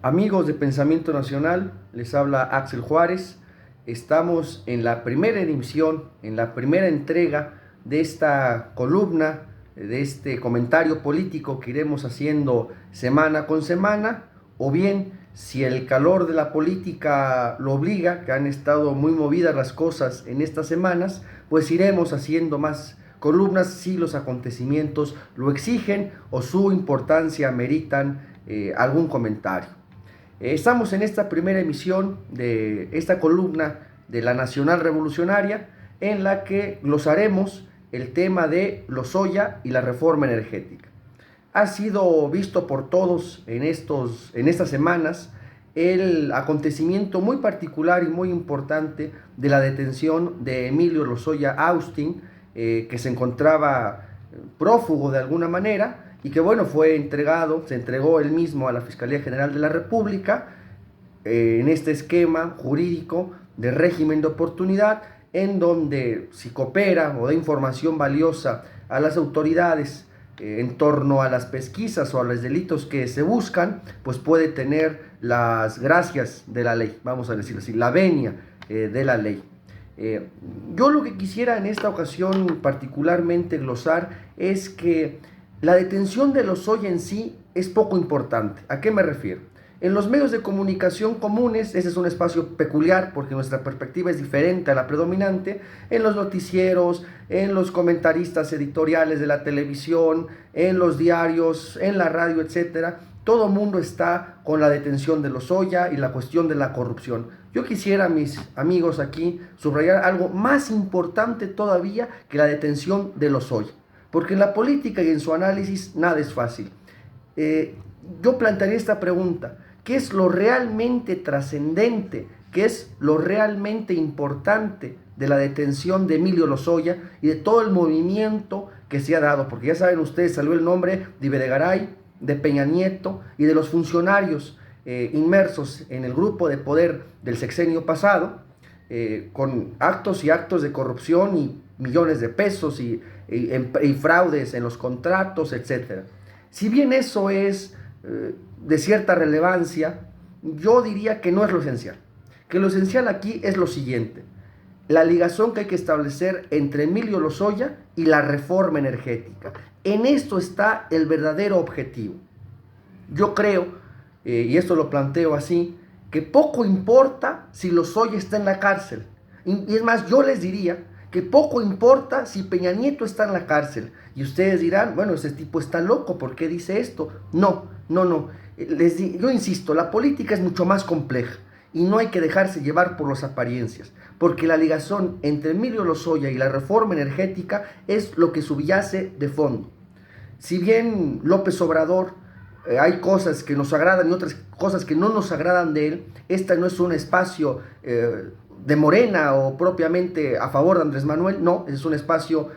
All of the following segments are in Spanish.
Amigos de Pensamiento Nacional, les habla Axel Juárez. Estamos en la primera emisión, en la primera entrega de esta columna, de este comentario político que iremos haciendo semana con semana, o bien, si el calor de la política lo obliga, que han estado muy movidas las cosas en estas semanas, pues iremos haciendo más columnas si los acontecimientos lo exigen o su importancia meritan algún comentario. Estamos en esta primera emisión de esta columna de la Nacional Revolucionaria, en la que glosaremos el tema de Lozoya y la reforma energética. Ha sido visto por todos en estas semanas el acontecimiento muy particular y muy importante de la detención de Emilio Lozoya Austin, que se encontraba prófugo de alguna manera, y que bueno, se entregó él mismo a la Fiscalía General de la República en este esquema jurídico de régimen de oportunidad, en donde si coopera o da información valiosa a las autoridades en torno a las pesquisas o a los delitos que se buscan, pues puede tener las gracias de la ley, vamos a decirlo así, la venia de la ley. Yo lo que quisiera en esta ocasión particularmente glosar es que la detención de Lozoya en sí es poco importante. ¿A qué me refiero? En los medios de comunicación comunes, ese es un espacio peculiar porque nuestra perspectiva es diferente a la predominante. En los noticieros, en los comentaristas editoriales de la televisión, en los diarios, en la radio, etcétera, todo el mundo está con la detención de Lozoya y la cuestión de la corrupción. Yo quisiera, mis amigos, aquí subrayar algo más importante todavía que la detención de Lozoya, porque en la política y en su análisis nada es fácil. Yo plantearía esta pregunta: ¿qué es lo realmente trascendente? ¿Qué es lo realmente importante de la detención de Emilio Lozoya y de todo el movimiento que se ha dado? Porque ya saben ustedes, salió el nombre de Videgaray, de Peña Nieto y de los funcionarios inmersos en el grupo de poder del sexenio pasado, con actos y actos de corrupción y millones de pesos y fraudes en los contratos, etc. Si bien eso es de cierta relevancia, yo diría que no es lo esencial. Que lo esencial aquí es lo siguiente: la ligación que hay que establecer entre Emilio Lozoya y la reforma energética. En esto está el verdadero objetivo. Yo creo, y esto lo planteo así, que poco importa si Lozoya está en la cárcel. Y es más, yo les diría que poco importa si Peña Nieto está en la cárcel. Y ustedes dirán, bueno, ese tipo está loco, ¿por qué dice esto? No. Yo insisto, la política es mucho más compleja y no hay que dejarse llevar por las apariencias, porque la ligación entre Emilio Lozoya y la reforma energética es lo que subyace de fondo. Si bien López Obrador, hay cosas que nos agradan y otras cosas que no nos agradan de él, esta no es un espacio de Morena o propiamente a favor de Andrés Manuel, no, es un espacio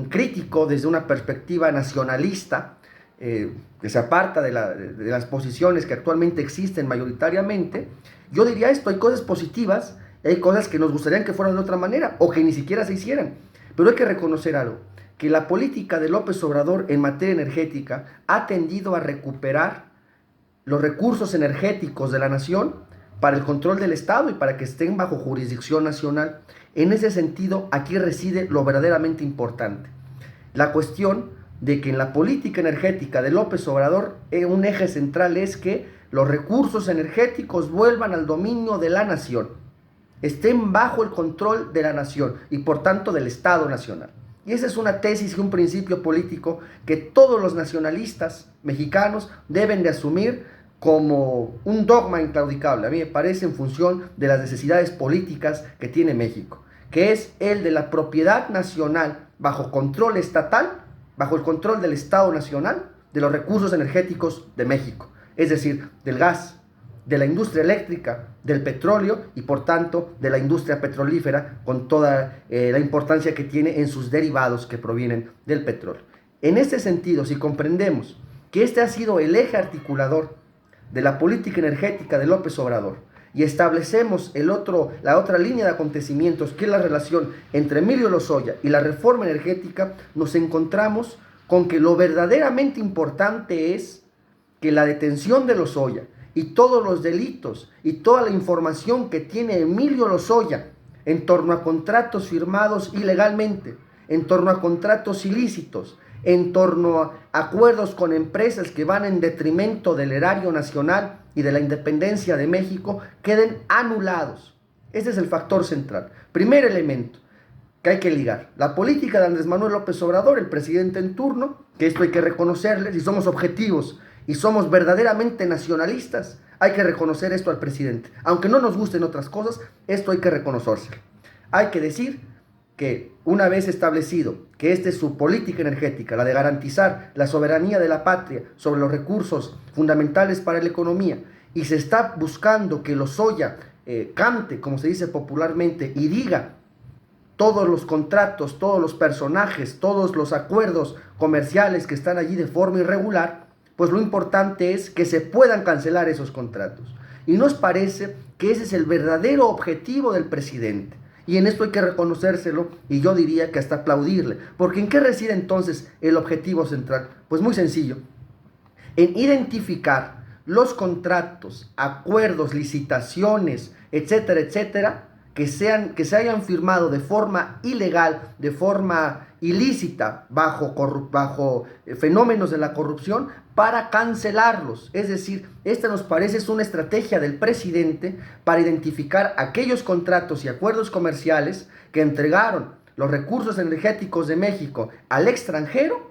crítico desde una perspectiva nacionalista, que se aparta de las posiciones que actualmente existen mayoritariamente. Yo diría esto: hay cosas positivas, hay cosas que nos gustaría que fueran de otra manera o que ni siquiera se hicieran, pero hay que reconocer algo: que la política de López Obrador en materia energética ha tendido a recuperar los recursos energéticos de la nación para el control del Estado y para que estén bajo jurisdicción nacional. En ese sentido, aquí reside lo verdaderamente importante: la cuestión de que en la política energética de López Obrador un eje central es que los recursos energéticos vuelvan al dominio de la nación, estén bajo el control de la nación y por tanto del Estado nacional. Y esa es una tesis y un principio político que todos los nacionalistas mexicanos deben de asumir como un dogma inclaudicable, a mí me parece, en función de las necesidades políticas que tiene México, que es el de la propiedad nacional bajo control estatal, bajo el control del Estado nacional, de los recursos energéticos de México, es decir, del gas, de la industria eléctrica, del petróleo y por tanto de la industria petrolífera, con toda la importancia que tiene en sus derivados que provienen del petróleo. En este sentido, si comprendemos que este ha sido el eje articulador de la política energética de López Obrador y establecemos la otra línea de acontecimientos, que es la relación entre Emilio Lozoya y la reforma energética, nos encontramos con que lo verdaderamente importante es que la detención de Lozoya y todos los delitos y toda la información que tiene Emilio Lozoya en torno a contratos firmados ilegalmente, en torno a contratos ilícitos, en torno a acuerdos con empresas que van en detrimento del erario nacional y de la independencia de México, queden anulados. Ese es el factor central. Primer elemento que hay que ligar: la política de Andrés Manuel López Obrador, el presidente en turno, que esto hay que reconocerle. Si somos objetivos y somos verdaderamente nacionalistas, hay que reconocer esto al presidente. Aunque no nos gusten otras cosas, esto hay que reconocerse. Hay que decir que una vez establecido que esta es su política energética, la de garantizar la soberanía de la patria sobre los recursos fundamentales para la economía, y se está buscando que Lozoya cante, como se dice popularmente, y diga todos los contratos, todos los personajes, todos los acuerdos comerciales que están allí de forma irregular, pues lo importante es que se puedan cancelar esos contratos. Y nos parece que ese es el verdadero objetivo del presidente. Y en esto hay que reconocérselo, y yo diría que hasta aplaudirle. Porque ¿en qué reside entonces el objetivo central? Pues muy sencillo: en identificar los contratos, acuerdos, licitaciones, etcétera, etcétera, que se hayan firmado de forma ilegal, de forma ilícita, bajo fenómenos de la corrupción, para cancelarlos. Es decir, esta nos parece es una estrategia del presidente para identificar aquellos contratos y acuerdos comerciales que entregaron los recursos energéticos de México al extranjero,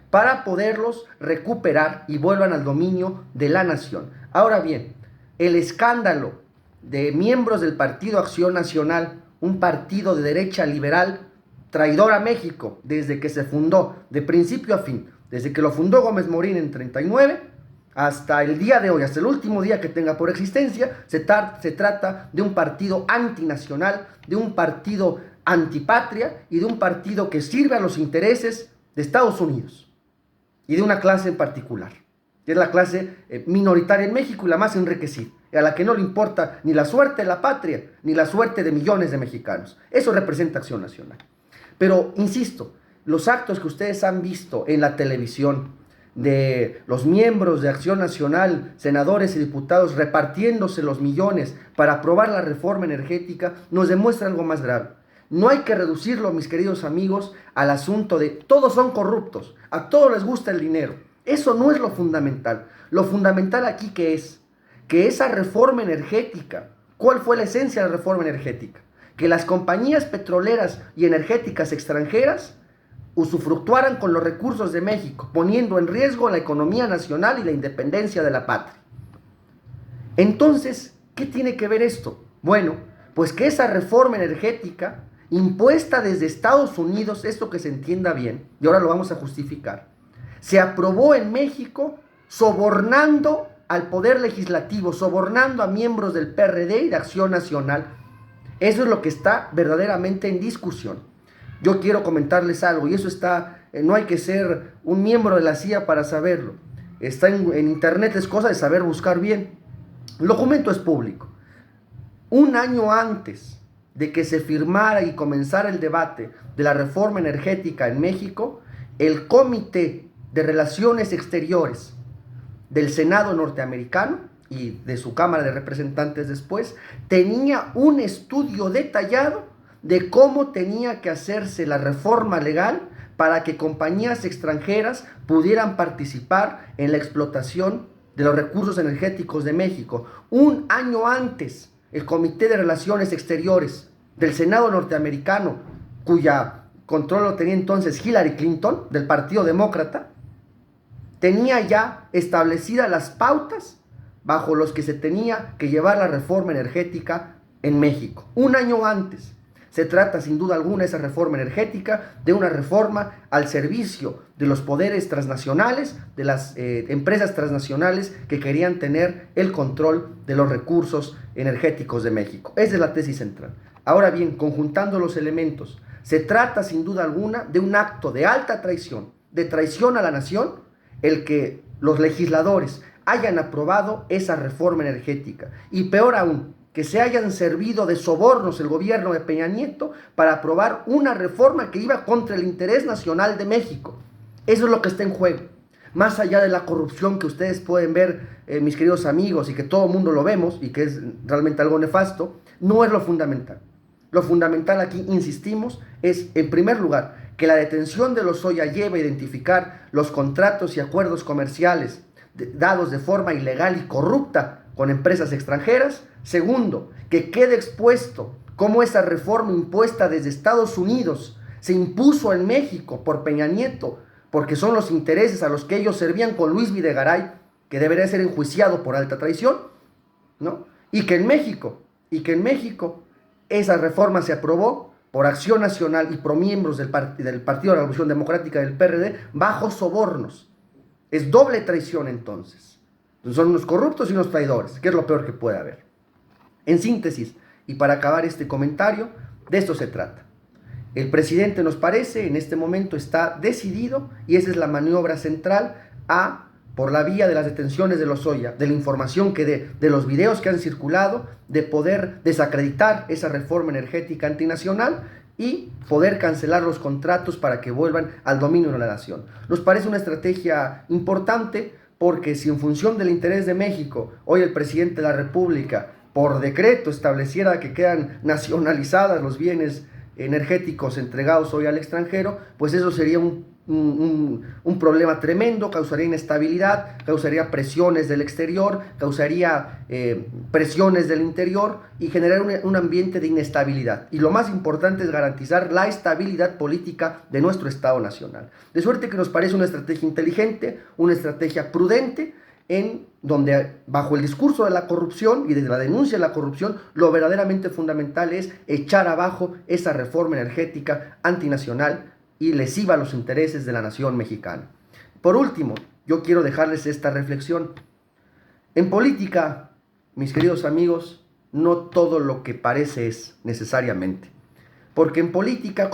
para poderlos recuperar y vuelvan al dominio de la nación. Ahora bien, el escándalo de miembros del Partido Acción Nacional, un partido de derecha liberal, traidor a México desde que se fundó, de principio a fin, desde que lo fundó Gómez Morín en 39, hasta el día de hoy, hasta el último día que tenga por existencia, se trata de un partido antinacional, de un partido antipatria y de un partido que sirve a los intereses de Estados Unidos y de una clase en particular, que es la clase minoritaria en México y la más enriquecida, a la que no le importa ni la suerte de la patria, ni la suerte de millones de mexicanos. Eso representa Acción Nacional. Pero, insisto, los actos que ustedes han visto en la televisión de los miembros de Acción Nacional, senadores y diputados repartiéndose los millones para aprobar la reforma energética, nos demuestra algo más grave. No hay que reducirlo, mis queridos amigos, al asunto de todos son corruptos, a todos les gusta el dinero. Eso no es lo fundamental. Lo fundamental aquí, ¿qué es? Que esa reforma energética, ¿cuál fue la esencia de la reforma energética? Que las compañías petroleras y energéticas extranjeras usufructuaran con los recursos de México, poniendo en riesgo la economía nacional y la independencia de la patria. Entonces, ¿qué tiene que ver esto? Bueno, pues que esa reforma energética, impuesta desde Estados Unidos, esto que se entienda bien, y ahora lo vamos a justificar, se aprobó en México sobornando al Poder Legislativo, sobornando a miembros del PRD y de Acción Nacional. Eso es lo que está verdaderamente en discusión. Yo quiero comentarles algo, y eso está, no hay que ser un miembro de la CIA para saberlo. Está en internet, es cosa de saber buscar bien. El documento es público. Un año antes de que se firmara y comenzara el debate de la reforma energética en México, el Comité de Relaciones Exteriores del Senado norteamericano y de su Cámara de Representantes después, tenía un estudio detallado de cómo tenía que hacerse la reforma legal para que compañías extranjeras pudieran participar en la explotación de los recursos energéticos de México. Un año antes, el Comité de Relaciones Exteriores del Senado norteamericano, cuya control lo tenía entonces Hillary Clinton, del Partido Demócrata, tenía ya establecidas las pautas bajo los que se tenía que llevar la reforma energética en México. Un año antes. Se trata sin duda alguna esa reforma energética de una reforma al servicio de los poderes transnacionales, de las empresas transnacionales que querían tener el control de los recursos energéticos de México. Esa es la tesis central. Ahora bien, conjuntando los elementos, se trata sin duda alguna de un acto de alta traición, de traición a la nación, el que los legisladores hayan aprobado esa reforma energética. Y peor aún, que se hayan servido de sobornos el gobierno de Peña Nieto para aprobar una reforma que iba contra el interés nacional de México. Eso es lo que está en juego. más allá de la corrupción que ustedes pueden ver, mis queridos amigos, y que todo el mundo lo vemos, y que es realmente algo nefasto, no es lo fundamental. Lo fundamental aquí, insistimos, es, en primer lugar, que la detención de Lozoya lleve a identificar los contratos y acuerdos comerciales dados de forma ilegal y corrupta con empresas extranjeras. Segundo, que quede expuesto cómo esa reforma impuesta desde Estados Unidos se impuso en México por Peña Nieto, porque son los intereses a los que ellos servían con Luis Videgaray, que debería ser enjuiciado por alta traición, ¿no? Y que en México esa reforma se aprobó por Acción Nacional y promiembros del Partido de la Revolución Democrática del PRD bajo sobornos. Es doble traición entonces. Son unos corruptos y unos traidores, que es lo peor que puede haber. En síntesis, y para acabar este comentario, de esto se trata. El presidente, nos parece, en este momento está decidido, y esa es la maniobra central, por la vía de las detenciones de Lozoya, de la información de los videos que han circulado, de poder desacreditar esa reforma energética antinacional y poder cancelar los contratos para que vuelvan al dominio de la nación. Nos parece una estrategia importante, porque si en función del interés de México, hoy el presidente de la República, por decreto, estableciera que quedan nacionalizadas los bienes energéticos entregados hoy al extranjero, pues eso sería un problema tremendo, causaría inestabilidad, causaría presiones del exterior, causaría presiones del interior y generaría un ambiente de inestabilidad. Y lo más importante es garantizar la estabilidad política de nuestro Estado nacional. De suerte que nos parece una estrategia inteligente, una estrategia prudente, en donde bajo el discurso de la corrupción y de la denuncia de la corrupción, lo verdaderamente fundamental es echar abajo esa reforma energética antinacional y lesiva a los intereses de la nación mexicana. Por último, yo quiero dejarles esta reflexión. En política, mis queridos amigos, no todo lo que parece es necesariamente. Porque en política,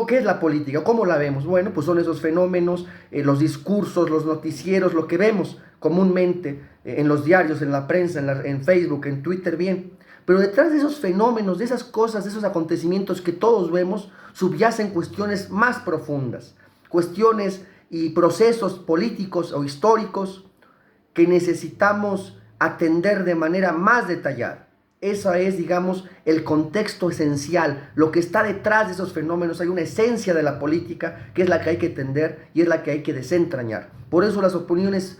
¿qué es la política? ¿Cómo la vemos? Bueno, pues son esos fenómenos, los discursos, los noticieros, lo que vemos comúnmente en los diarios, en la prensa, en Facebook, en Twitter, bien. Pero detrás de esos fenómenos, de esas cosas, de esos acontecimientos que todos vemos, subyacen cuestiones más profundas, cuestiones y procesos políticos o históricos que necesitamos atender de manera más detallada. Ese es, digamos, el contexto esencial, lo que está detrás de esos fenómenos. Hay una esencia de la política que es la que hay que entender y es la que hay que desentrañar. Por eso las opiniones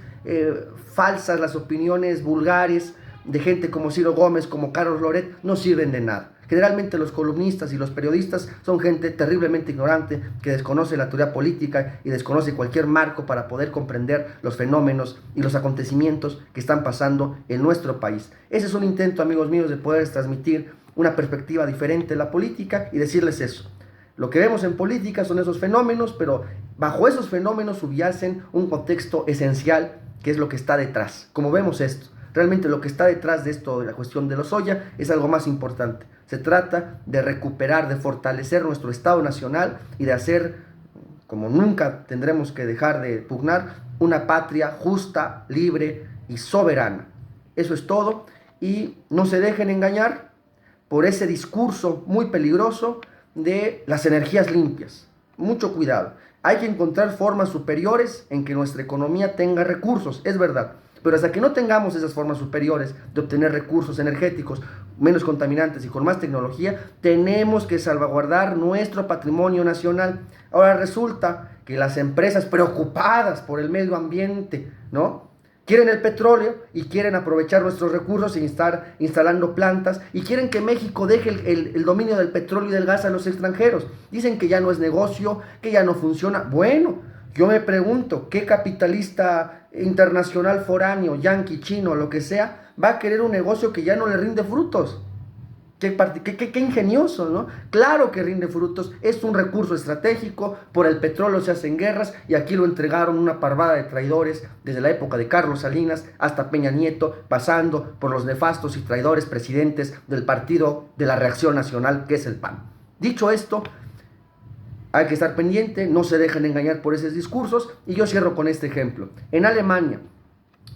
falsas, las opiniones vulgares de gente como Ciro Gómez, como Carlos Loret, no sirven de nada. Generalmente los columnistas y los periodistas son gente terriblemente ignorante que desconoce la teoría política y desconoce cualquier marco para poder comprender los fenómenos y los acontecimientos que están pasando en nuestro país. Ese es un intento, amigos míos, de poder transmitir una perspectiva diferente de la política y decirles eso. Lo que vemos en política son esos fenómenos, pero bajo esos fenómenos subyacen un contexto esencial que es lo que está detrás. Como vemos esto, realmente lo que está detrás de esto, de la cuestión de Lozoya, es algo más importante. Se trata de recuperar, de fortalecer nuestro Estado nacional y de hacer, como nunca tendremos que dejar de pugnar, una patria justa, libre y soberana. Eso es todo, y no se dejen engañar por ese discurso muy peligroso de las energías limpias. Mucho cuidado. Hay que encontrar formas superiores en que nuestra economía tenga recursos, es verdad. Pero hasta que no tengamos esas formas superiores de obtener recursos energéticos menos contaminantes y con más tecnología, tenemos que salvaguardar nuestro patrimonio nacional. Ahora resulta que las empresas preocupadas por el medio ambiente, ¿no?, quieren el petróleo y quieren aprovechar nuestros recursos y estar instalando plantas y quieren que México deje el dominio del petróleo y del gas a los extranjeros. Dicen que ya no es negocio, que ya no funciona. Bueno, yo me pregunto, ¿qué capitalista internacional foráneo, yanqui, chino, lo que sea, va a querer un negocio que ya no le rinde frutos? Qué ingenioso, ¿no? Claro que rinde frutos, es un recurso estratégico, por el petróleo se hacen guerras y aquí lo entregaron una parvada de traidores desde la época de Carlos Salinas hasta Peña Nieto, pasando por los nefastos y traidores presidentes del Partido de la Reacción Nacional, que es el PAN. Dicho esto, hay que estar pendiente, no se dejen engañar por esos discursos, y yo cierro con este ejemplo. En Alemania,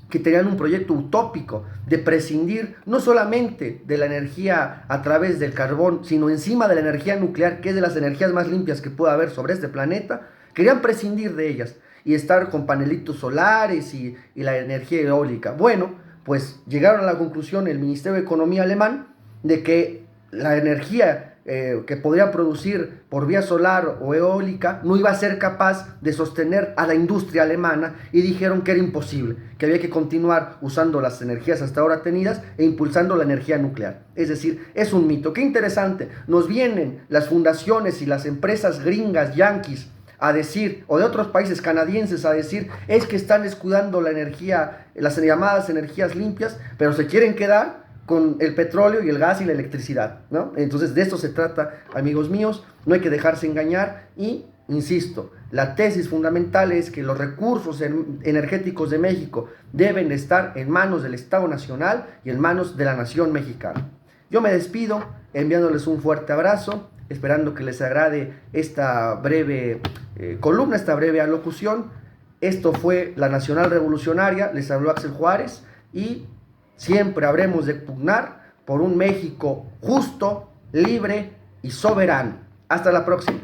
que tenían un proyecto utópico de prescindir no solamente de la energía a través del carbón, sino encima de la energía nuclear, que es de las energías más limpias que puede haber sobre este planeta, querían prescindir de ellas. y estar con panelitos solares y la energía eólica. Bueno, pues llegaron a la conclusión el Ministerio de Economía alemán de que la energía que podría producir por vía solar o eólica no iba a ser capaz de sostener a la industria alemana, y dijeron que era imposible, que había que continuar usando las energías hasta ahora tenidas e impulsando la energía nuclear. Es decir, es un mito. Qué interesante, nos vienen las fundaciones y las empresas gringas, yanquis, a decir, o de otros países canadienses a decir, es que están escudando la energía, las llamadas energías limpias, pero se quieren quedar con el petróleo y el gas y la electricidad, ¿no? Entonces de esto se trata, amigos míos, no hay que dejarse engañar y, insisto, la tesis fundamental es que los recursos energéticos de México deben estar en manos del Estado Nacional y en manos de la nación mexicana. Yo me despido enviándoles un fuerte abrazo, esperando que les agrade esta breve columna, esta breve alocución. Esto fue La Nacional Revolucionaria, les habló Axel Juárez, y siempre habremos de pugnar por un México justo, libre y soberano. Hasta la próxima.